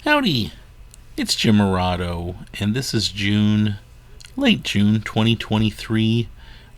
Howdy, it's Jim Morado, and this is late June 2023.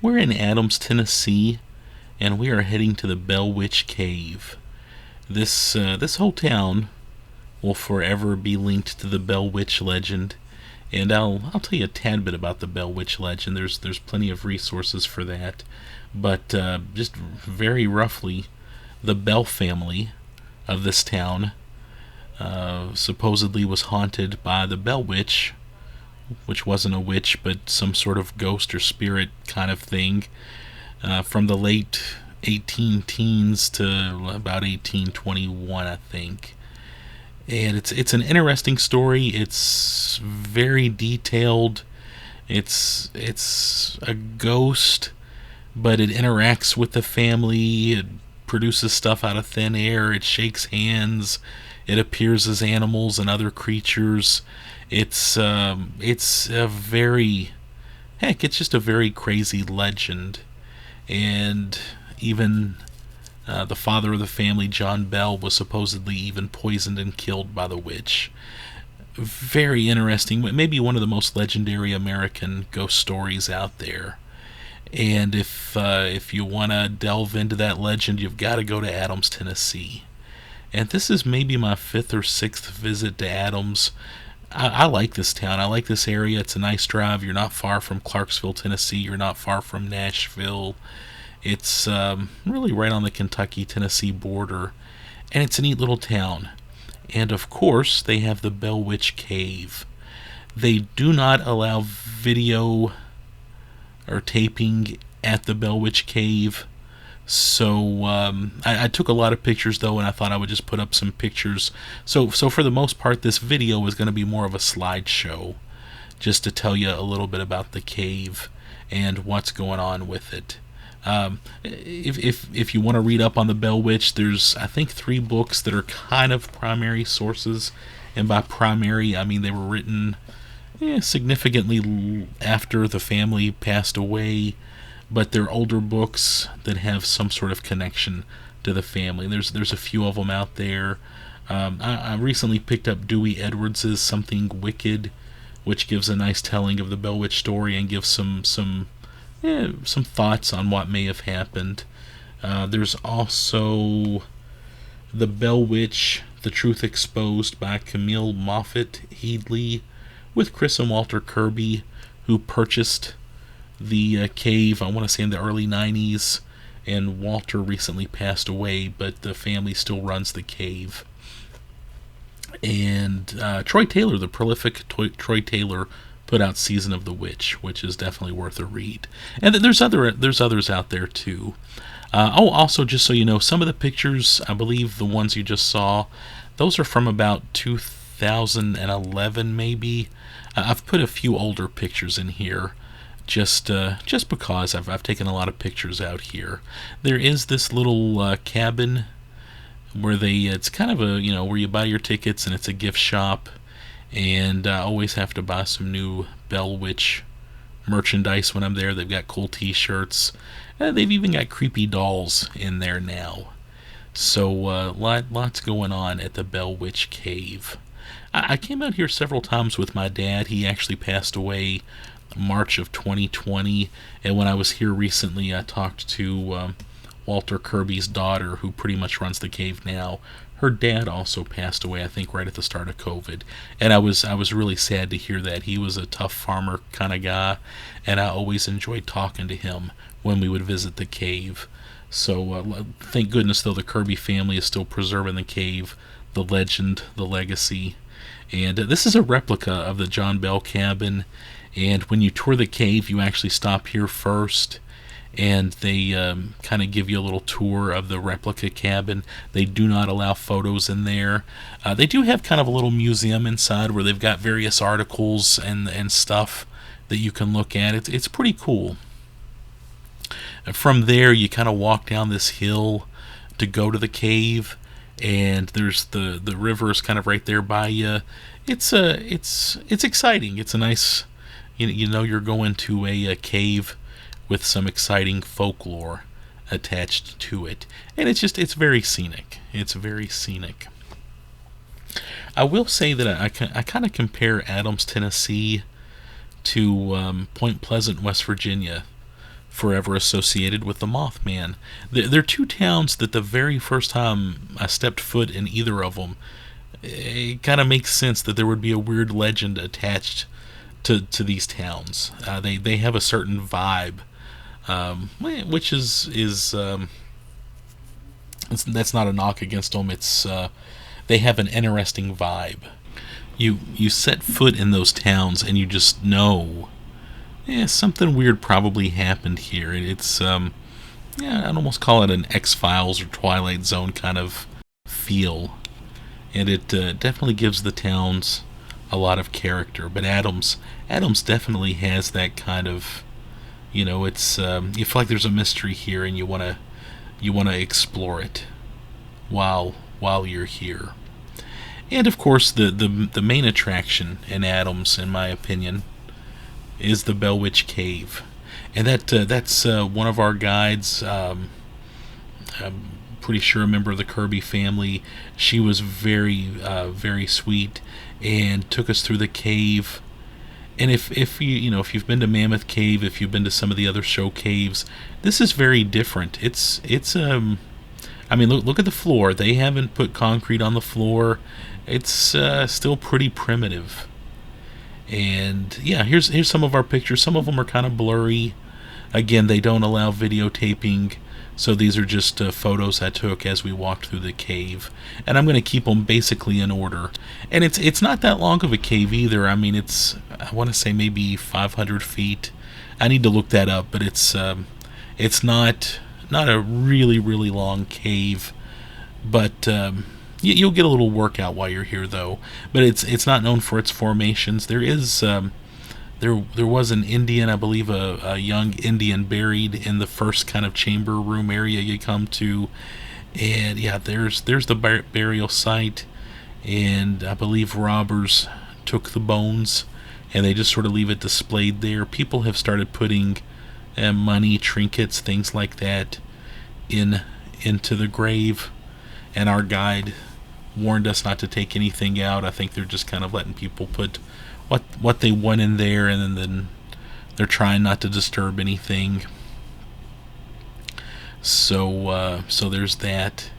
We're in Adams, Tennessee, and we are heading to the Bell Witch Cave. This whole town will forever be linked to the Bell Witch legend, and I'll tell you a tad bit about the Bell Witch legend. There's plenty of resources for that, but just very roughly, the Bell family of this town supposedly was haunted by the Bell Witch, which wasn't a witch but some sort of ghost or spirit kind of thing, from the late 18 teens to about 1821, I think. And it's an interesting story. It's very detailed. It's a ghost, but it interacts with the family. It produces stuff out of thin air. It shakes hands. It appears as animals and other creatures. It's a very heck. It's just a very crazy legend, and even the father of the family, John Bell, was supposedly even poisoned and killed by the witch. Very interesting. Maybe one of the most legendary American ghost stories out there. And if you want to delve into that legend, you've got to go to Adams, Tennessee. And this is maybe my fifth or sixth visit to Adams. I like this town. I like this area. It's a nice drive. You're not far from Clarksville, Tennessee. You're not far from Nashville. It's really right on the Kentucky-Tennessee border. And it's a neat little town. And of course, they have the Bell Witch Cave. They do not allow video or taping at the Bell Witch Cave. So I took a lot of pictures, though, and I thought I would just put up some pictures. So for the most part, this video is going to be more of a slideshow, just to tell you a little bit about the cave and what's going on with it. If you want to read up on the Bell Witch, there's, I think, 3 books that are kind of primary sources. And by primary, I mean they were written significantly after the family passed away, but they're older books that have some sort of connection to the family. There's a few of them out there. I recently picked up Dewey Edwards's Something Wicked, which gives a nice telling of the Bell Witch story and gives some thoughts on what may have happened. There's also The Bell Witch, The Truth Exposed by Camille Moffett Headley, with Chris and Walter Kirby, who purchased the cave, I want to say in the early 90s, and Walter recently passed away, but the family still runs the cave. And Troy Taylor, the prolific Troy Taylor, put out Season of the Witch, which is definitely worth a read. And there's others out there too. Also, just so you know, some of the pictures, I believe the ones you just saw, those are from about 2011 maybe. I've put a few older pictures in here, just because I've taken a lot of pictures out here. There is this little cabin where it's kind of a, where you buy your tickets, and it's a gift shop, and I always have to buy some new Bell Witch merchandise when I'm there. They've got cool t-shirts. They've even got creepy dolls in there now. So lots going on at the Bell Witch Cave. I came out here several times with my dad. He actually passed away March of 2020, and when I was here recently, I talked to Walter Kirby's daughter, who pretty much runs the cave now. Her dad also passed away, I think, right at the start of COVID, and I was really sad to hear that. He was a tough farmer kind of guy, and I always enjoyed talking to him when we would visit the cave. So thank goodness, though, the Kirby family is still preserving the cave, the legend, the legacy. And this is a replica of the John Bell cabin. And when you tour the cave, you actually stop here first, and they kind of give you a little tour of the replica cabin. They do not allow photos in there. They do have kind of a little museum inside where they've got various articles and stuff that you can look at. It's pretty cool. From there, you kind of walk down this hill to go to the cave, and there's the river is kind of right there by you. It's exciting. It's a nice, you're going to a cave with some exciting folklore attached to it, and it's very scenic. It's very scenic. I will say that I kind of compare Adams, Tennessee to Point Pleasant, West Virginia, forever associated with the Mothman. They're two towns that the very first time I stepped foot in either of them, it kind of makes sense that there would be a weird legend attached to these towns. They have a certain vibe, which is that's not a knock against them. It's they have an interesting vibe. You set foot in those towns and you just know, yeah, something weird probably happened here. It's yeah, I'd almost call it an X-Files or Twilight Zone kind of feel, and it definitely gives the towns a lot of character. But Adams definitely has that kind of, it's you feel like there's a mystery here, and you wanna explore it while you're here. And of course, the main attraction in Adams, in my opinion, is the Bell Witch Cave, and that's one of our guides. I'm pretty sure a member of the Kirby family. She was very sweet and took us through the cave. And if if you've been to Mammoth Cave, if you've been to some of the other show caves, this is very different. It's I mean, look at the floor. They haven't put concrete on the floor. It's still pretty primitive. And yeah, here's some of our pictures. Some of them are kind of blurry. Again, they don't allow videotaping, so these are just photos I took as we walked through the cave. And I'm going to keep them basically in order. And it's not that long of a cave either. I mean, I want to say maybe 500 feet. I need to look that up, but it's not a really long cave, but you'll get a little workout while you're here, though. But it's not known for its formations. There is there was an Indian, I believe, a young Indian buried in the first kind of chamber room area you come to, and yeah, there's the burial site, and I believe robbers took the bones, and they just sort of leave it displayed there. People have started putting money, trinkets, things like that into the grave, and our guide warned us not to take anything out. I think they're just kind of letting people put what they want in there, and then they're trying not to disturb anything. So there's that,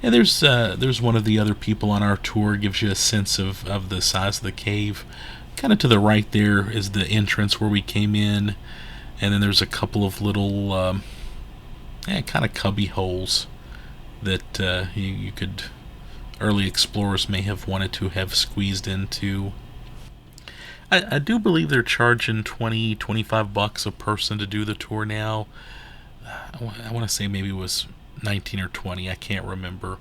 and there's one of the other people on our tour, gives you a sense of the size of the cave. Kind of to the right there is the entrance where we came in, and then there's a couple of little kind of cubby holes that you could, early explorers may have wanted to have squeezed into. I do believe they're charging $25 a person to do the tour now. I want to say maybe it was 19 or 20. I can't remember.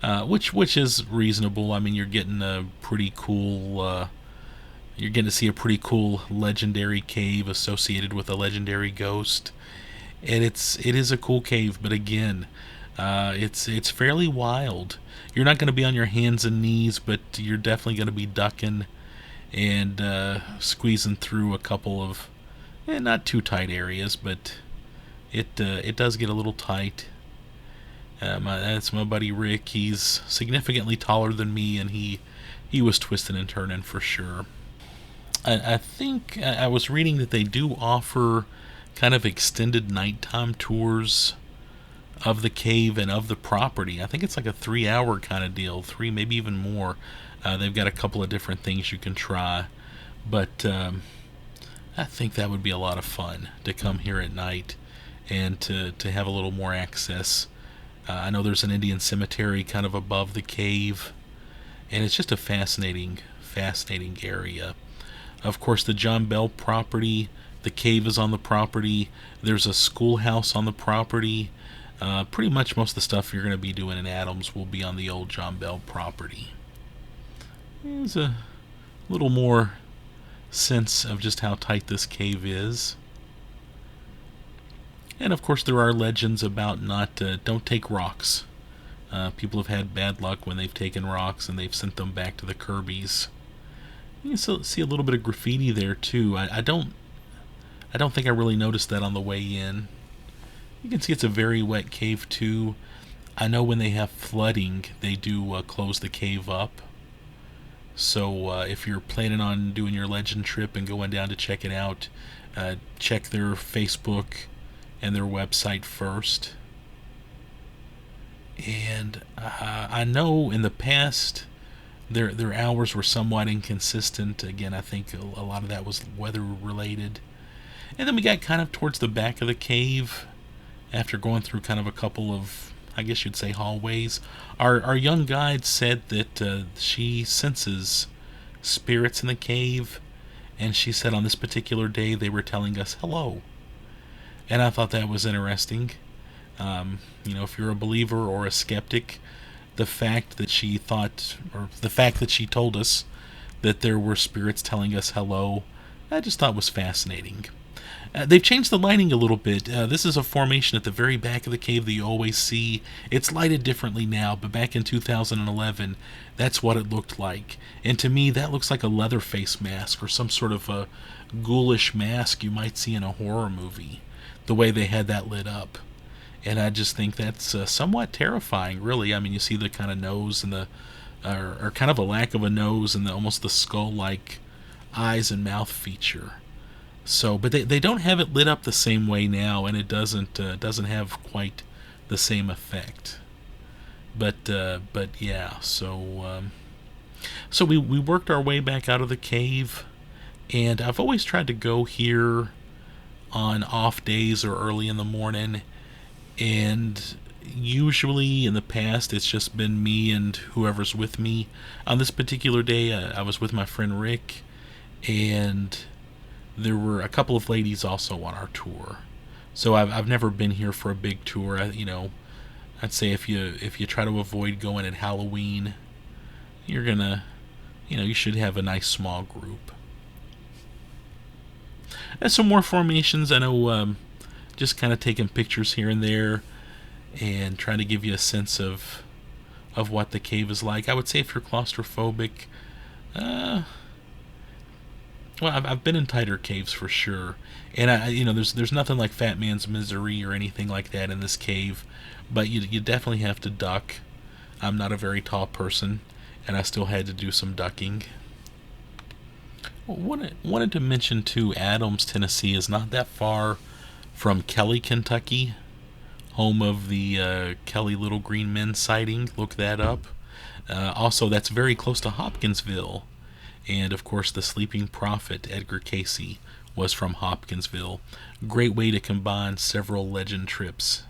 Which is reasonable. I mean, you're getting a pretty cool. You're getting to see a pretty cool legendary cave associated with a legendary ghost, and it is a cool cave. But again, it's fairly wild. You're not going to be on your hands and knees, but you're definitely going to be ducking and squeezing through a couple of not too tight areas, but it does get a little tight. That's my buddy Rick. He's significantly taller than me, and he was twisting and turning for sure. I think I was reading that they do offer kind of extended nighttime tours of the cave and of the property. I think it's like a 3-hour kind of deal, maybe even more. They've got a couple of different things you can try, but I think that would be a lot of fun to come here at night and to have a little more access. I know there's an Indian cemetery kind of above the cave, and it's just a fascinating area. Of course, the John Bell property, the cave is on the property. There's a schoolhouse on the property. Pretty much most of the stuff you're going to be doing in Adams will be on the old John Bell property. There's a little more sense of just how tight this cave is. And of course, there are legends about don't take rocks. People have had bad luck when they've taken rocks and they've sent them back to the Kirbys. You can see a little bit of graffiti there too. I don't think I really noticed that on the way in. You can see it's a very wet cave too. I know when they have flooding, they do close the cave up. So if you're planning on doing your legend trip and going down to check it out, check their Facebook and their website first. And I know in the past their hours were somewhat inconsistent. Again, I think a lot of that was weather related. And then we got kind of towards the back of the cave after going through kind of a couple of, I guess you'd say, hallways. Our young guide said that she senses spirits in the cave, and she said on this particular day they were telling us hello. And I thought that was interesting. If you're a believer or a skeptic, the fact that she thought, or the fact that she told us that there were spirits telling us hello, I just thought was fascinating. They've changed the lighting a little bit. This is a formation at the very back of the cave that you always see. It's lighted differently now, but back in 2011, that's what it looked like. And to me, that looks like a Leatherface mask or some sort of a ghoulish mask you might see in a horror movie, the way they had that lit up. And I just think that's somewhat terrifying, really. I mean, you see the kind of nose and or kind of a lack of a nose and almost the skull-like eyes and mouth feature. So, but they don't have it lit up the same way now, and it doesn't have quite the same effect. But yeah. So we worked our way back out of the cave, and I've always tried to go here on off days or early in the morning, and usually in the past it's just been me and whoever's with me. On this particular day, I was with my friend Rick, and there were a couple of ladies also on our tour. So I've never been here for a big tour. I'd say if you try to avoid going at Halloween, you're gonna, you should have a nice small group. And some more formations. I know, just kind of taking pictures here and there, and trying to give you a sense of what the cave is like. I would say if you're claustrophobic, well, I've been in tighter caves for sure, and there's nothing like Fat Man's Misery or anything like that in this cave, but you definitely have to duck. I'm not a very tall person, and I still had to do some ducking. Wanted to mention too, Adams, Tennessee is not that far from Kelly, Kentucky, home of the Kelly Little Green Men sighting. Look that up. Also, that's very close to Hopkinsville. And of course, the sleeping prophet Edgar Cayce was from Hopkinsville. Great way to combine several legend trips.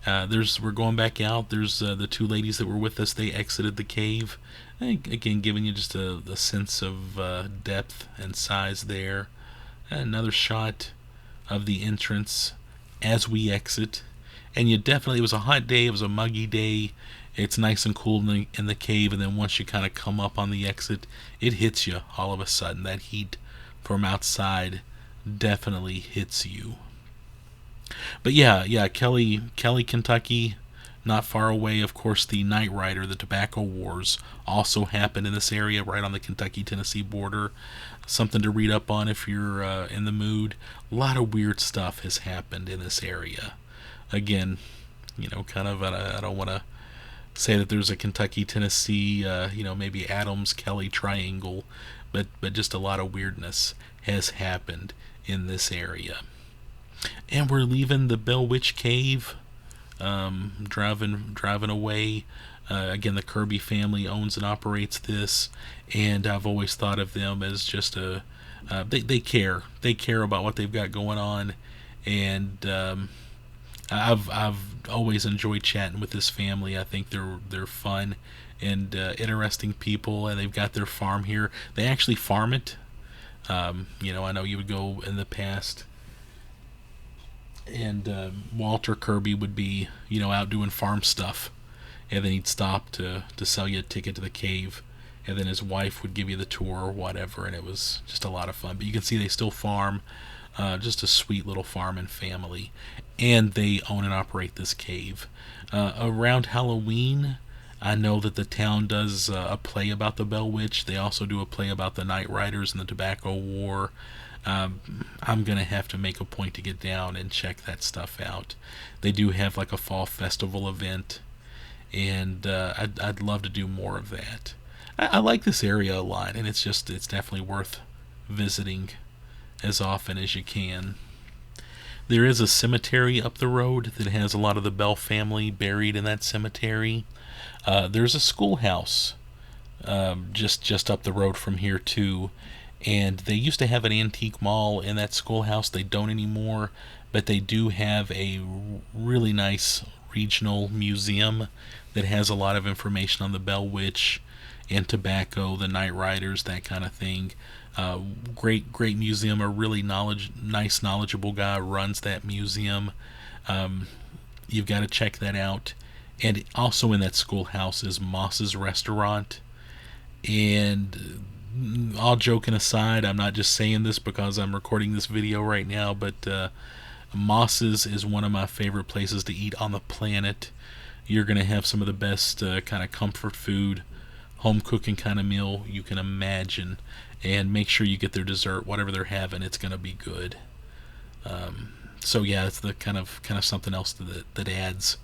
We're going back out. There's the two ladies that were with us. They exited the cave. Again, giving you just a sense of depth and size there. Another shot of the entrance as we exit. And it was a hot day. It was a muggy day. It's nice and cool in the cave, and then once you kind of come up on the exit, it hits you all of a sudden. That heat from outside definitely hits you. But yeah, Kelly, Kentucky, not far away. Of course, the Night Rider, the Tobacco Wars, also happened in this area, right on the Kentucky-Tennessee border. Something to read up on if you're in the mood. A lot of weird stuff has happened in this area. Again, kind of, I don't want to say that there's a Kentucky-Tennessee, maybe Adams-Kelly triangle, but just a lot of weirdness has happened in this area. And we're leaving the Bell Witch Cave, driving away. Again, the Kirby family owns and operates this, and I've always thought of them as just they care about what they've got going on, and I've always enjoyed chatting with this family. I think they're fun and interesting people, and they've got their farm here. They actually farm it. I know you would go in the past, and Walter Kirby would be out doing farm stuff, and then he'd stop to sell you a ticket to the cave, and then his wife would give you the tour or whatever, and it was just a lot of fun. But you can see they still farm. Just a sweet little farm and family, and they own and operate this cave. Around Halloween, I know that the town does a play about the Bell Witch. They also do a play about the Night Riders and the Tobacco War. I'm gonna have to make a point to get down and check that stuff out. They do have like a fall festival event, and I'd love to do more of that. I like this area a lot, and it's definitely worth visiting as often as you can. There is a cemetery up the road that has a lot of the Bell family buried in that cemetery. There's a schoolhouse just up the road from here too, and they used to have an antique mall in that schoolhouse. They don't anymore, but they do have a really nice regional museum that has a lot of information on the Bell Witch and tobacco, the Night Riders, that kind of thing. Great museum. A really nice, knowledgeable guy runs that museum. You've got to check that out. And also in that schoolhouse is Moss's Restaurant. And all joking aside, I'm not just saying this because I'm recording this video right now, but Moss's is one of my favorite places to eat on the planet. You're going to have some of the best kind of comfort food, home cooking kind of meal you can imagine. And make sure you get their dessert, whatever they're having, it's going to be good. So yeah, it's the kind of something else that adds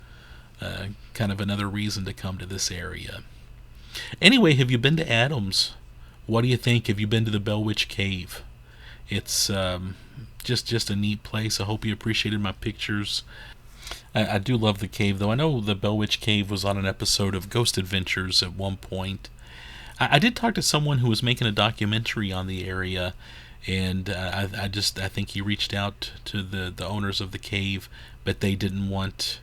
kind of another reason to come to this area. Anyway, have you been to Adams? What do you think? Have you been to the Bell Witch Cave? It's just a neat place. I hope you appreciated my pictures. I do love the cave, though. I know the Bell Witch Cave was on an episode of Ghost Adventures at one point. I did talk to someone who was making a documentary on the area, and I think he reached out to the owners of the cave, but they didn't want.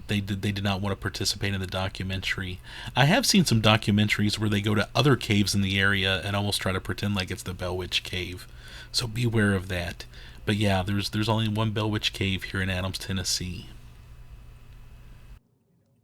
They did not want to participate in the documentary. I have seen some documentaries where they go to other caves in the area and almost try to pretend like it's the Bell Witch Cave. So beware of that. But yeah, there's only one Bell Witch Cave here in Adams, Tennessee.